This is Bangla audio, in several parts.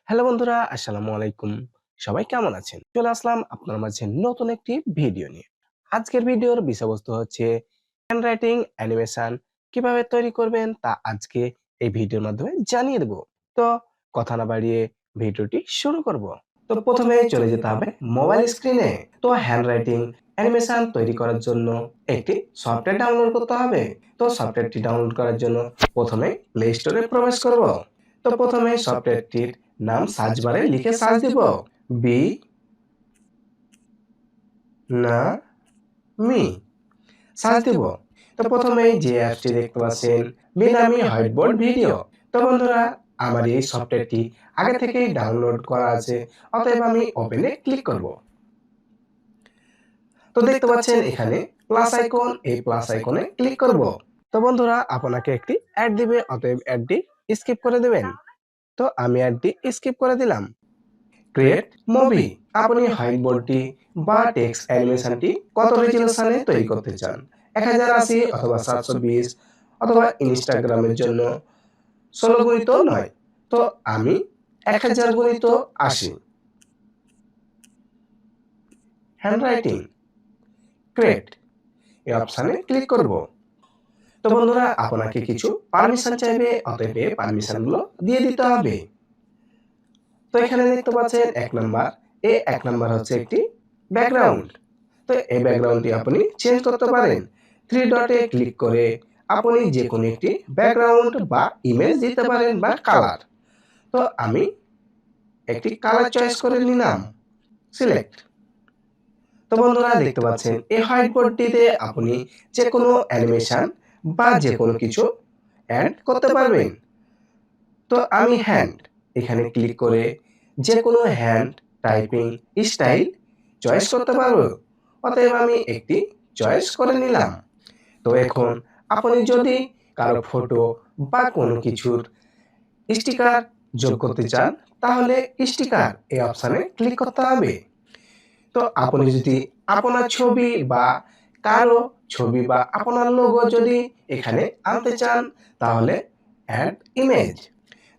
হ্যালো বন্ধুরা, আসসালামু আলাইকুম। সবাই কেমন আছেন? চলে আসলাম আপনার মাঝে নতুন একটি ভিডিও নিয়ে। আজকের ভিডিওর বিষয়বস্তু হচ্ছে হ্যান্ডরাইটিং অ্যানিমেশন কিভাবে তৈরি করবেন তা আজকে এই ভিডিওর মাধ্যমে জানিয়ে দেব। তো কথা না বাড়িয়ে ভিডিওটি শুরু করব। তো প্রথমেই চলে যেতে হবে মোবাইল স্ক্রিনে। তো হ্যান্ডরাইটিং অ্যানিমেশন তৈরি করার জন্য একটি সফটওয়্যার ডাউনলোড করতে হবে। তো সফটওয়্যারটি ডাউনলোড করার জন্য প্রথমে প্লে স্টোরে প্রবেশ করব। তো প্রথমে সফটওয়্যারটির নাম সার্চ বারে লিখে সার্চ দিব বি না মি সার্চ দিব। তো প্রথমেই যে অ্যাপসটি দেখতে পাচ্ছেন বিনামি হোয়াইটবোর্ড ভিডিও। তো বন্ধুরা, আমার এই সফটওয়্যারটি আগে থেকেই ডাউনলোড করা আছে, অতএব আমি ওপেনে ক্লিক করব। তো দেখতে পাচ্ছেন এখানে প্লাস আইকন, এই প্লাস আইকনে ক্লিক করব। তো বন্ধুরা, আপনাকে একটি অ্যাড দিবে, অতএব অ্যাডটি স্কিপ করে দেবেন। তো আমি অ্যাডটি স্কিপ করে দিলাম। Create movie. আপনি হোয়াইটবোর্ডটি বা টেক্সট অ্যানিমেশনটি কত রেজোলিউশনে তৈরি করতে চান? 1080 অথবা 720 অথবা ইনস্টাগ্রামের জন্য 16 গুণিত 9। তো আমি 1000 গুণিত 80। হ্যান্ডরাইটিং ক্রিয়েট এই অপশনে ক্লিক করব। তো বন্ধুরা, আপনাকে কিছু পারমিশন চাইবে, অতএব পারমিশনগুলো দিয়ে দিতে হবে। তো এখানে দেখতে পাচ্ছেন এক নাম্বার হচ্ছে একটি ব্যাকগ্রাউন্ড। তো এই ব্যাকগ্রাউন্ডটি আপনি চেঞ্জ করতে পারেন। থ্রি ডটে ক্লিক করে আপনি যে কোনো একটি ব্যাকগ্রাউন্ড বা ইমেজ দিতে পারেন বা কালার। তো আমি একটি কালার চয়েস করে নিলাম, সিলেক্ট। তো বন্ধুরা, দেখতে পাচ্ছেন এই হোয়াইটবোর্ডটিতে আপনি যে কোনো অ্যানিমেশন বা যে কোনো কিছু অ্যাড করতে পারবেন। তো আমি হ্যান্ড এখানে ক্লিক করে যে কোনো হ্যান্ড টাইপিং স্টাইল চয়েস করতে পারবো, অতএব আমি একটি চয়েস করে নিলাম। তো এখন আপনি যদি কারো ফটো বা কোনো কিছুর স্টিকার যোগ করতে চান, তাহলে স্টিকার এই অপশনে ক্লিক করতে হবে। তো আপনি যদি আপনার ছবি বা কারো ছবি বা আপনার লোগো যদি এখানে আনতে চান, তাহলে অ্যাড ইমেজ।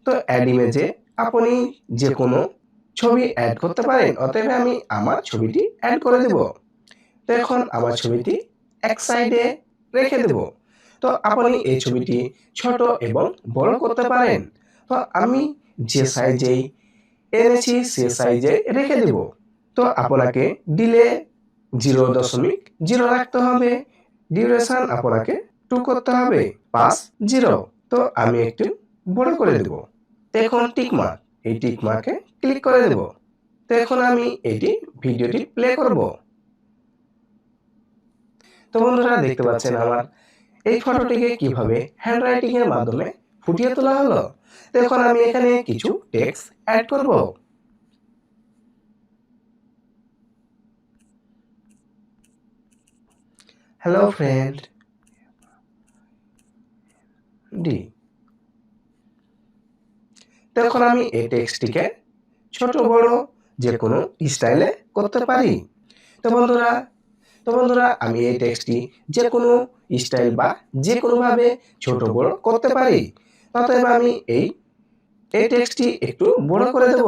তো অ্যাড ইমেজে আপনি যে কোনো ছবি অ্যাড করতে পারেন, অতএব আমি আমার ছবিটি অ্যাড করে দেব। তো এখন আমার ছবিটি এক সাইডে রেখে দেব। তো আপনি এই ছবিটি ছোট এবং বড় করতে পারেন। তো আমি যে সাইজেই এনেছি সে সাইজে রেখে দেব। তো আপনাকে ডিলে 0.0 রাখতে হবে, ডিউরেশন আপনাকে 2 করতে হবে, 5 0। তো আমি একটু বড় করে দেব। তো এখন টিক মার্ক, এই টিক মার্কে ক্লিক করে দেব। তো এখন আমি এটি ভিডিওটি প্লে করব। তো বন্ধুরা, দেখতে পাচ্ছেন আমার এই ফটোটিকে কিভাবে হ্যান্ডরাইটিং এর মাধ্যমে ফুটিয়ে তোলা হলো। তো এখন আমি এখানে কিছু টেক্সট অ্যাড করব। Hello friend D. তো এখন আমি এই টেক্সটটিকে ছোট বড় যে কোনো স্টাইলে করতে পারি। তো বন্ধুরা, আমি এই টেক্সটটি যে কোনো স্টাইল বা যে কোনো ভাবে ছোট বড় করতে পারি। অতএব আমি এই টেক্সটটি একটু বড় করে দেব।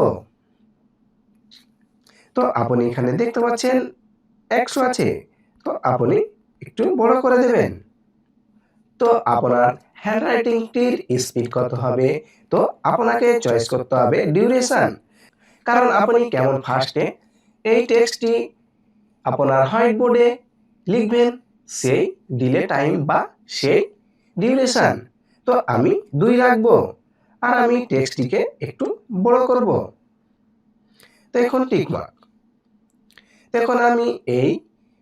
তো আপনি এখানে দেখতে পাচ্ছেন 100 আছে। তো আপনি একটু বড় করে দেবেন। তো আপনার হ্যান্ডরাইটিংটির স্পিড কত হবে, তো আপনাকে চয়েস করতে হবে ডিউরেশন। কারণ আপনি কেমন ফাস্টে এই টেক্সটটি আপনার হোয়াইটবোর্ডে লিখবেন, সেই ডিলে টাইম বা সেই ডিউরেশন। তো আমি 2 রাখবো, আর আমি টেক্সটটিকে একটু বড় করব। তো এখন টিক মার্ক। তো এখন আমি এই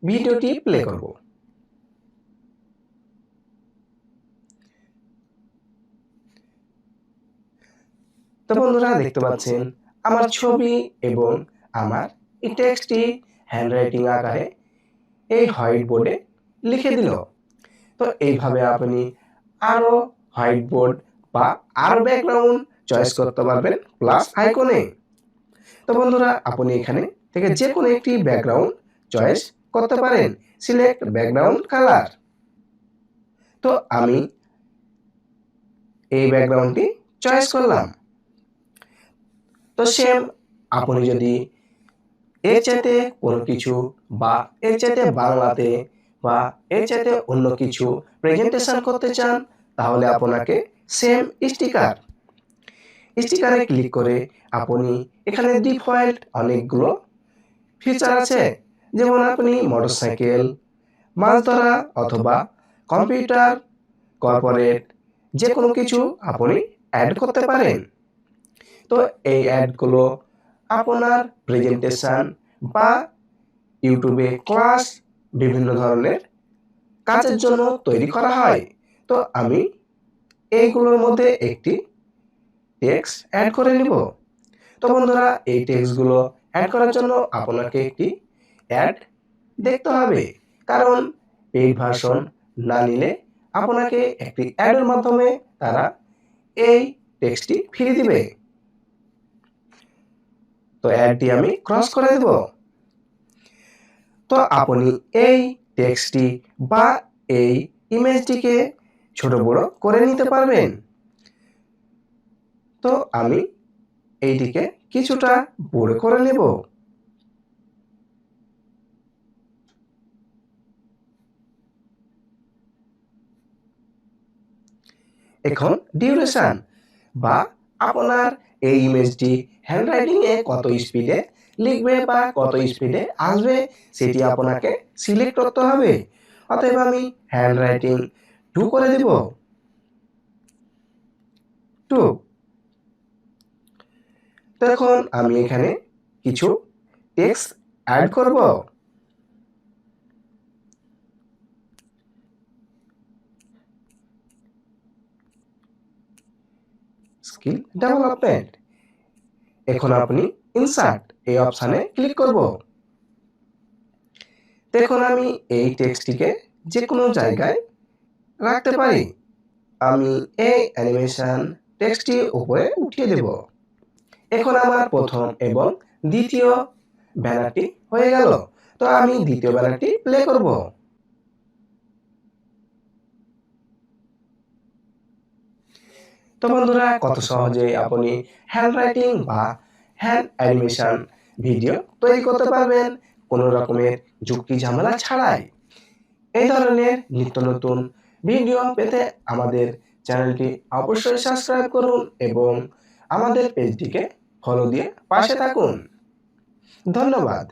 ভিডিওটি প্লে করব। তো বন্ধুরা, দেখতে পাচ্ছেন আমার ছবি এবং আমার এই টেক্সটটি হ্যান্ডরাইটিং আকারে এই হোয়াইট বোর্ডে লিখে দিল। তো এইভাবে আপনি আরো হোয়াইট বোর্ড বা আরো ব্যাকগ্রাউন্ড চয়েস করতে পারবেন প্লাস আইকনে। তো বন্ধুরা, আপনি এখানে থেকে যে কোনো একটি ব্যাকগ্রাউন্ড চয়েস করতে পারেন, সিলেক্ট ব্যাকগ্রাউন্ড কালার। তো আমি এই ব্যাকগ্রাউন্ডটি চয়েস করলাম। তো সেম আপনি যদি এর চাইতে কোনো কিছু বা এর চাইতে বাংলাতে বা এর চাইতে অন্য কিছু প্রেজেন্টেশন করতে চান, তাহলে আপনাকে সেম স্টিকারে ক্লিক করে আপনি এখানে ডিফল্ট অনেকগুলো ফিচার আছে, যেমন আপনি মোটরসাইকেল, মাছ ধরা অথবা কম্পিউটার, কর্পোরেট যে কোনো কিছু আপনি অ্যাড করতে পারেন। তো এই অ্যাডগুলো আপনার প্রেজেন্টেশন বা ইউটিউবে ক্লাস বিভিন্ন ধরনের কাজের জন্য তৈরি করা হয়। তো আমি এইগুলোর মধ্যে একটি টেক্সট অ্যাড করে নিব। তো বন্ধুরা, এই টেক্সটগুলো অ্যাড করার জন্য আপনাকে একটি অ্যাড দেখতে হবে, কারণ পেইড ভার্সন না নিলে আপনাকে একটি অ্যাডের মাধ্যমে তারা এই টেক্সটটি ফ্রি দিবে। তো অ্যাডটি আমি ক্রস করে দেব। তো আপনি এই টেক্সটটি বা এই ইমেজটিকে ছোট বড় করে নিতে পারবেন। তো আমি এইটিকে কিছুটা বড় করে নেব। এখন ডিউরেশন বা আপনার এই ইমেজটি হ্যান্ডরাইটিং এ কত স্পিডে লিখবে বা কত স্পিডে আসবে সেটি আপনাকে সিলেক্ট করতে হবে। অতএব আমি হ্যান্ডরাইটিং 2 করে দেব। 2। তো এখন আমি এখানে কিছু টেক্সট অ্যাড করব। Skill development. এখন আপনি ইনসার্ট এই অপশানে ক্লিক করব। দেখুন আমি এই টেক্সটটিকে যে কোনো জায়গায় রাখতে পারি। আমি এই অ্যানিমেশন টেক্সটটি উপরে উঠিয়ে দেব। এখন আমার প্রথম এবং দ্বিতীয় ব্যানারটি হয়ে গেল। তো আমি দ্বিতীয় ব্যানারটি প্লে করব। তো বন্ধুরা, কত সহজে আপনি হ্যান্ডরাইটিং বা হ্যান্ড অ্যানিমেশন ভিডিও তৈরি করতে পারবেন কোনো রকমের যুক্তি ঝামেলা ছাড়াই। এই ধরনের নিত্য নতুন ভিডিও পেতে আমাদের চ্যানেলটি অবশ্যই সাবস্ক্রাইব করুন এবং আমাদের পেজটিকে ফলো দিয়ে পাশে থাকুন। ধন্যবাদ।